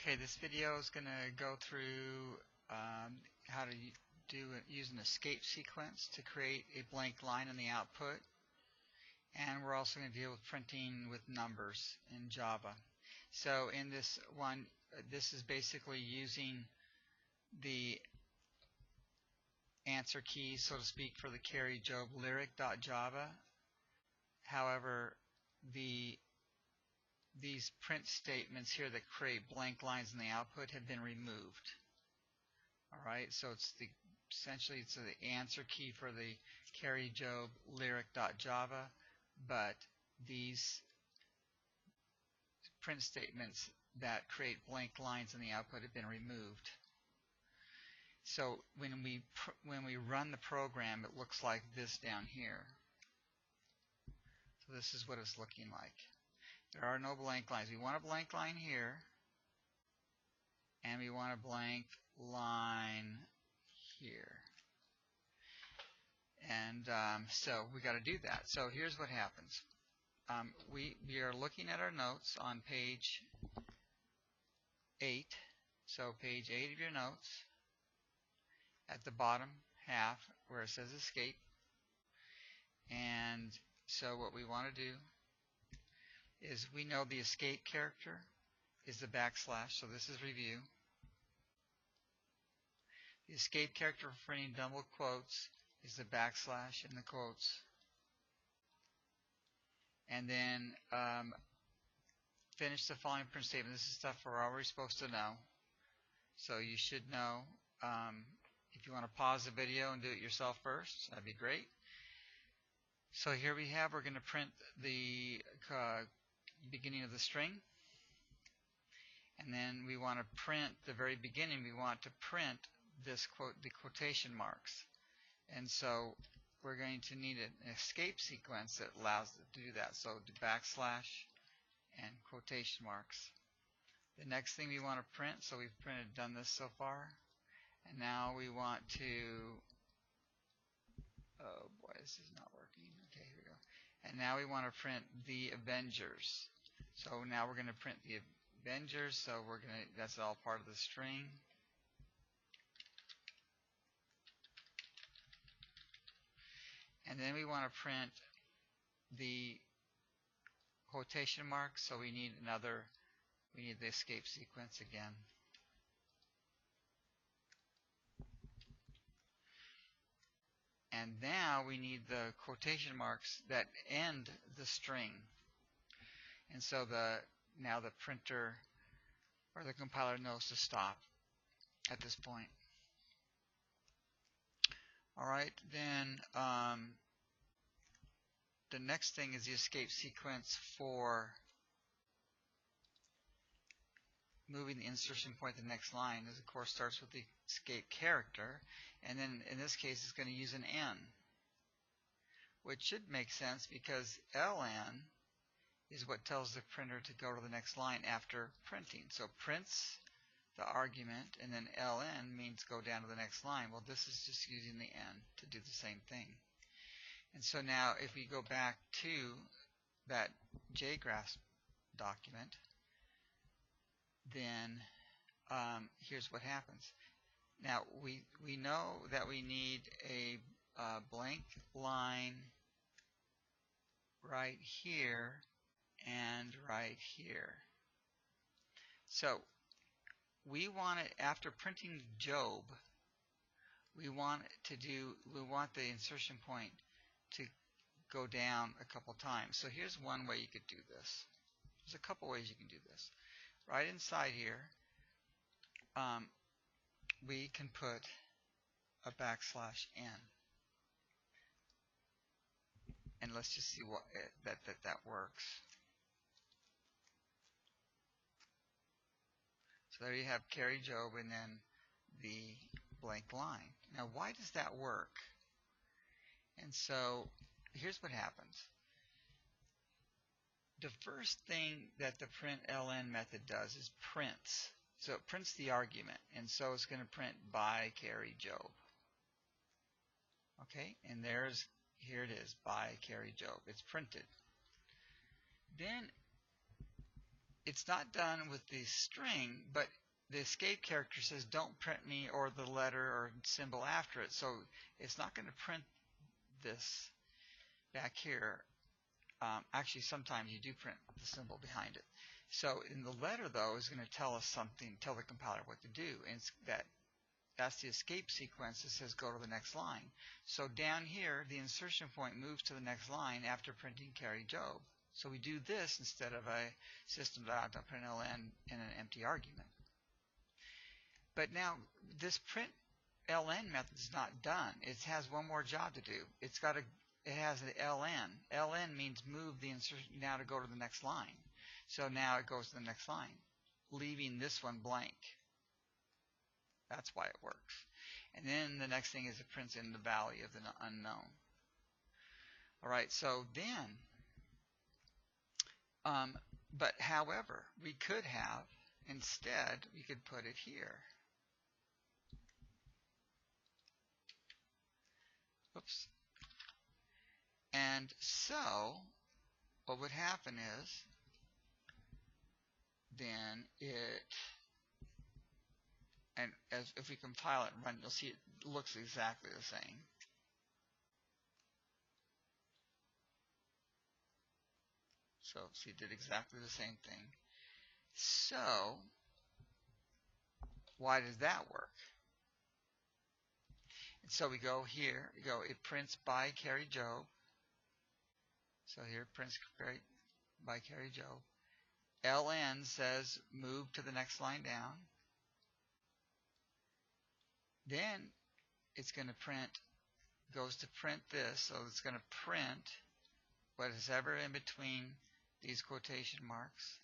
Okay, this video is going to go through how to use an escape sequence to create a blank line in the output, and we're also going to deal with printing with numbers in Java. So in this one, this is basically using the answer key, so to speak, for the carry job lyric.java. However, these print statements here that create blank lines in the output have been removed. Alright, so essentially it's the answer key for the carry job lyric.java, but these print statements that create blank lines in the output have been removed. So when we run the program, it looks like this down here. So this is what it's looking like. There are no blank lines. We want a blank line here, and we want a blank line here. And so we got to do that. So here's what happens. We are looking at our notes on page 8. So page 8 of your notes, at the bottom half where it says escape. And so what we want to do is, we know the escape character is the backslash, so this is review. The escape character for printing double quotes is the backslash in the quotes. And then finish the following print statement. This is stuff we're already supposed to know, so you should know. If you want to pause the video and do it yourself first, that'd be great. So here we have, we're going to print the beginning of the string, and then we want to print the very beginning. We want to print this the quotation marks, and so we're going to need an escape sequence that allows it to do that. So the backslash and quotation marks. The next thing we want to print, so we've done this so far, and now we want to, oh boy, this is not working. Okay, here we go. And now we want to print the Avengers. So now we're going to print the Avengers, so that's all part of the string. And then we want to print the quotation marks, so we need the escape sequence again. And now we need the quotation marks that end the string. And so now the printer or the compiler knows to stop at this point. Alright, then the next thing is the escape sequence for moving the insertion point to the next line. This of course starts with the escape character, and then in this case it's going to use an N, which should make sense because LN is what tells the printer to go to the next line after printing. So prints the argument, and then LN means go down to the next line. Well, this is just using the N to do the same thing. And so now if we go back to that JGraphs document, then here's what happens. Now we know that we need a blank line right here and right here. So we want it, after printing Job, we want the insertion point to go down a couple times. So here's one way you could do this. There's a couple ways you can do this. Right inside here, we can put a backslash N, and let's just see what that works. So there you have carry Job and then the blank line. Now why does that work? And so here's what happens. The first thing that the println method does is prints. So it prints the argument, and so it's going to print by carry Job. Okay, and here it is, by carry Job. It's printed. Then it's not done with the string, but the escape character says don't print me or the letter or symbol after it. So it's not going to print this back here. Actually, sometimes you do print the symbol behind it. So in the letter, though, is going to tell us something, tell the compiler what to do. And it's that's the escape sequence that says go to the next line. So down here, the insertion point moves to the next line after printing carry Job. So we do this instead of a system.out.println in an empty argument. But now this print ln method is not done. It has one more job to do. It has an ln. ln means move the insertion now to go to the next line. So now it goes to the next line, leaving this one blank. That's why it works. And then the next thing is it prints in the value of the unknown. All right, so then, but however, we could have, instead, we could put it here. Oops. And so, what would happen is, then and if we compile it and run, you'll see it looks exactly the same. So, see, it did exactly the same thing. So, why does that work? And so we go here, it prints by carry Job. So here it prints by carry Job. ln says move to the next line down. Then it's going to print, goes to print this, so it's going to print what is ever in between these quotation marks.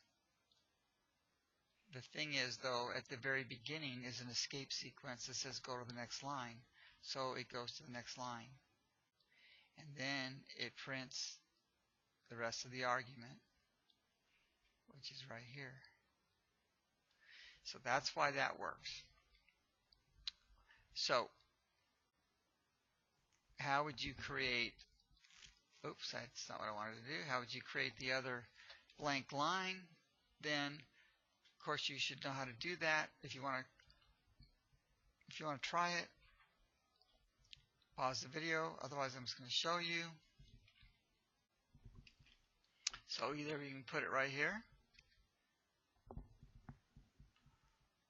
The thing is, though, at the very beginning is an escape sequence that says go to the next line. So it goes to the next line. And then it prints the rest of the argument, which is right here. So that's why that works. So how would you create, oops, that's not what I wanted to do. How would you create the other blank line? Then, of course, you should know how to do that. If you want to try it, pause the video. Otherwise, I'm just going to show you. So either we can put it right here,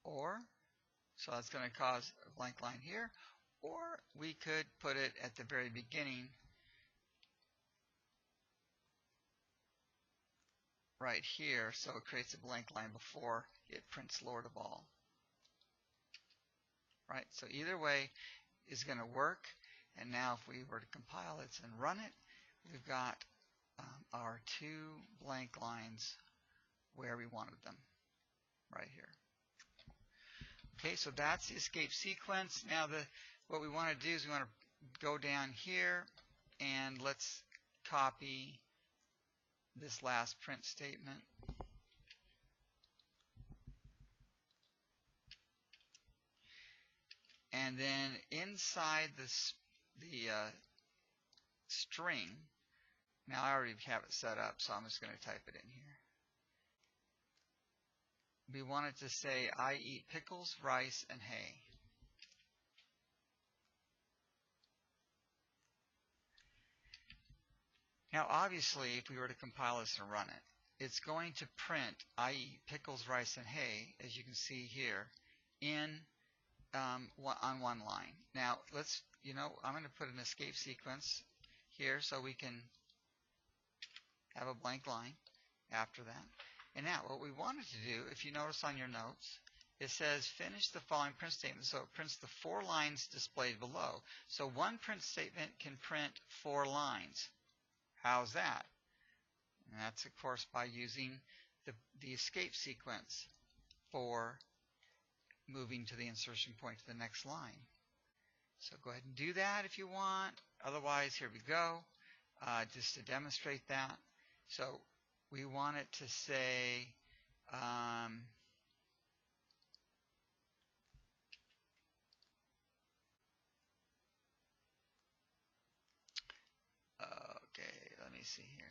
or, so that's going to cause a blank line here, or we could put it at the very beginning right here, so it creates a blank line before it prints Lord of all. Right, so either way is going to work. And now if we were to compile it and run it, we've got our two blank lines where we wanted them, right here. Okay, so that's the escape sequence. Now what we want to do is we want to go down here and let's copy this last print statement. And then inside the string, now I already have it set up, so I'm just going to type it in here. We want it to say, I eat pickles, rice, and hay. Now, obviously, if we were to compile this and run it, it's going to print, I eat pickles, rice, and hay, as you can see here, on one line. Now, I'm going to put an escape sequence here so we can have a blank line after that. And now, what we wanted to do, if you notice on your notes, it says finish the following print statement. So it prints the 4 lines displayed below. So one print statement can print 4 lines. How's that? And that's, of course, by using the escape sequence for moving to the insertion point to the next line. So go ahead and do that if you want. Otherwise, here we go, just to demonstrate that. So we want it to say, okay, let me see here.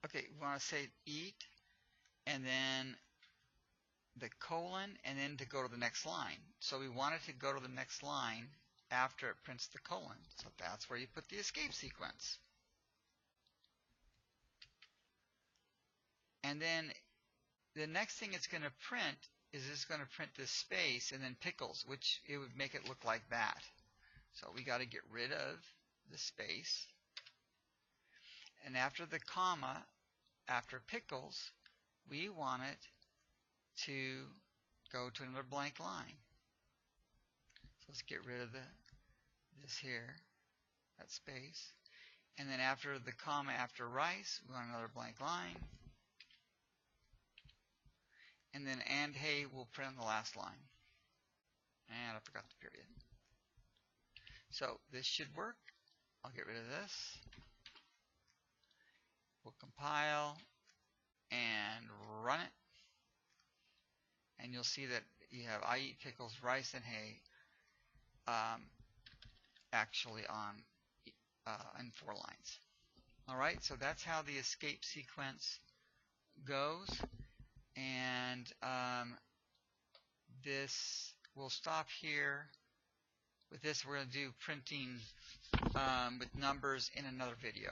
Okay, we want to say eat, and then the colon, and then to go to the next line. So we want it to go to the next line after it prints the colon. So that's where you put the escape sequence. And then the next thing it's going to print is it's going to print this space and then pickles, which it would make it look like that. So we got to get rid of the space. And after the comma, after pickles, we want it to go to another blank line. So let's get rid of this here, that space. And then after the comma after rice, we want another blank line. And then and hey will print on the last line. And I forgot the period. So this should work. I'll get rid of this. We'll compile and run it. And you'll see that you have I eat pickles, rice, and hay actually on in 4 lines. Alright, so that's how the escape sequence goes. And this will stop here. With this, we're going to do printing with numbers in another video.